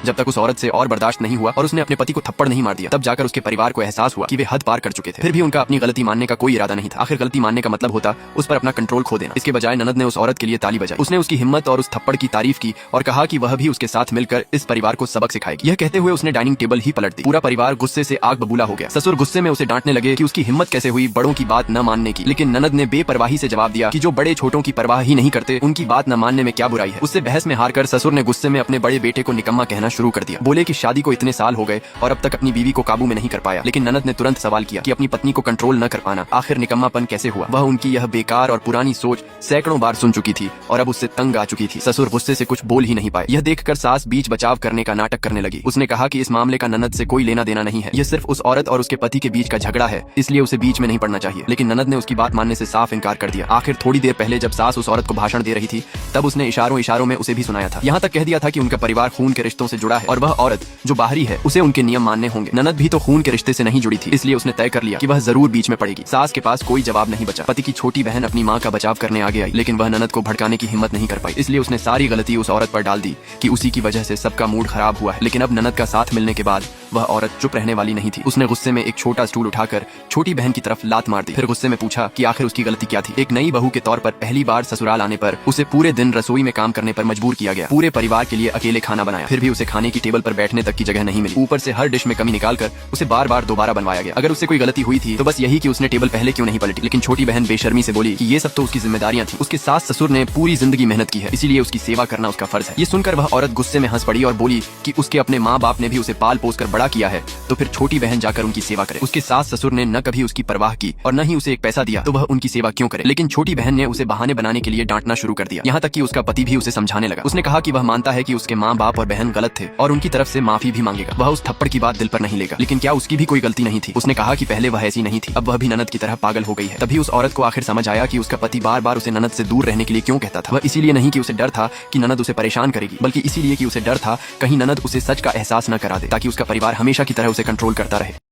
जब तक उस औरत से और बर्दाश्त नहीं हुआ और उसने अपने पति को थप्पड़ नहीं मार दिया, तब जाकर उसके परिवार को एहसास हुआ कि वे हद पार कर चुके थे। फिर भी उनका अपनी गलती मानने का कोई इरादा नहीं था। आखिर गलती मानने का मतलब होता उस पर अपना कंट्रोल खो देना। इसके बजाय ननद ने उस औरत के लिए ताली बजाई। उसने उसकी हिम्मत और उस थप्पड़ की तारीफ की और कहा कि वह भी उसके साथ मिलकर इस परिवार को सबक सिखाएगी। यह कहते हुए उसने डाइनिंग टेबल ही पलट दी। पूरा परिवार गुस्से से आग बबूला हो गया। ससुर गुस्से में उसे डांटने लगे कि उसकी हिम्मत कैसे हुई बड़ों की बात न मानने की, लेकिन ननद ने बेपरवाही से जवाब दिया कि जो बड़े छोटों की परवाह ही नहीं करते उनकी बात न मानने में क्या बुराई है। उससे बहस में हारकर ससुर ने गुस्से में अपने बड़े बेटे को निकम्मा कहना शुरू कर दिया। बोले कि शादी को इतने साल हो गए और अब तक अपनी बीवी को काबू में नहीं कर पाया। लेकिन ननद ने तुरंत सवाल किया कि अपनी पत्नी को कंट्रोल न कर पाना आखिर निकम्मापन कैसे हुआ। वह उनकी यह बेकार और पुरानी सोच सैकड़ों बार सुन चुकी थी और अब उससे तंग आ चुकी थी। ससुर गुस्से से कुछ बोल ही नहीं पाए। यह देखकर सास बीच बचाव करने का नाटक करने लगी। उसने कहा कि इस मामले का ननद से कोई लेना देना नहीं है, यह सिर्फ उस औरत और उसके पति के बीच का झगड़ा है, इसलिए उसे बीच में नहीं पड़ना चाहिए। लेकिन ननद ने उसकी बात मानने से साफ इनकार कर दिया। आखिर थोड़ी देर पहले जब सास उस औरत को भाषण दे रही थी तब उसने इशारों इशारों में उसे भी सुनाया था। यहाँ तक कह दिया था कि उनका परिवार खून के रिश्तों से जुड़ा है और वह औरत जो बाहरी है उसे उनके नियम मानने होंगे। ननद भी तो खून के रिश्ते से नहीं जुड़ी थी, इसलिए उसने तय कर लिया कि वह जरूर बीच में पड़ेगी। सास के पास कोई जवाब नहीं बचा। पति की छोटी बहन अपनी माँ का बचाव करने आगे आई, लेकिन वह ननद को भड़काने की हिम्मत नहीं कर पाई, इसलिए उसने सारी गलती उस औरत पर डाल दी कि उसी की वजह से सबका मूड खराब हुआ है। लेकिन अब ननद का साथ मिलने के बाद वह औरत चुप रहने वाली नहीं थी। उसने गुस्से में एक छोटा स्टूल उठाकर छोटी बहन की तरफ लात मार दी। फिर गुस्से में पूछा कि आखिर उसकी गलती क्या थी। एक नई बहू के तौर पर पहली बार ससुराल आने पर उसे पूरे दिन रसोई में काम करने पर मजबूर किया गया। पूरे परिवार के लिए अकेले खाना बनाया, फिर भी उसे खाने की टेबल पर बैठने तक की जगह नहीं मिली। ऊपर से हर डिश में कमी निकालकर उसे बार बार दोबारा बनवाया गया। अगर उससे कोई गलती हुई थी तो बस यही कि उसने टेबल पहले क्यों नहीं पलटी। लेकिन छोटी बहन बेशर्मी से बोली कि ये सब तो उसकी जिम्मेदारियां थी। उसके सास ससुर ने पूरी जिंदगी मेहनत की है, इसीलिए उसकी सेवा करना उसका फर्ज है। ये सुनकर वह औरत गुस्से में हंस पड़ी और बोली कि उसके अपने माँ बाप ने भी उसे पाल पोस कर बड़ा किया है, तो फिर छोटी बहन जाकर उनकी सेवा करे। उसके सास ससुर ने न कभी उसकी परवाह की और न ही उसे एक पैसा दिया, तो वह उनकी सेवा क्यों करे। लेकिन छोटी बहन ने उसे बहाने बनाने के लिए डांटना शुरू कर दिया। यहाँ तक कि उसका पति भी उसे समझाने लगा। उसने कहा कि वह मानता है कि उसके माँ बाप और बहन गलत थे और उनकी तरफ से माफी भी मांगेगा। वह उस थप्पड़ की बात दिल पर नहीं लेगा, लेकिन क्या उसकी भी कोई गलती नहीं थी। उसने कहा कि पहले वह ऐसी नहीं थी, अब वह भी ननद की तरह पागल हो गई है। तभी उस औरत को आखिर समझ आया कि उसका पति बार बार उसे ननद से दूर रहने के लिए क्यों कहता था। वह इसीलिए नहीं कि उसे डर था कि ननद उसे परेशान करेगी, बल्कि इसीलिए कि उसे डर था कहीं ननद उसे सच का एहसास न करा दे, ताकि उसका परिवार हमेशा की तरह उसे कंट्रोल करता रहे।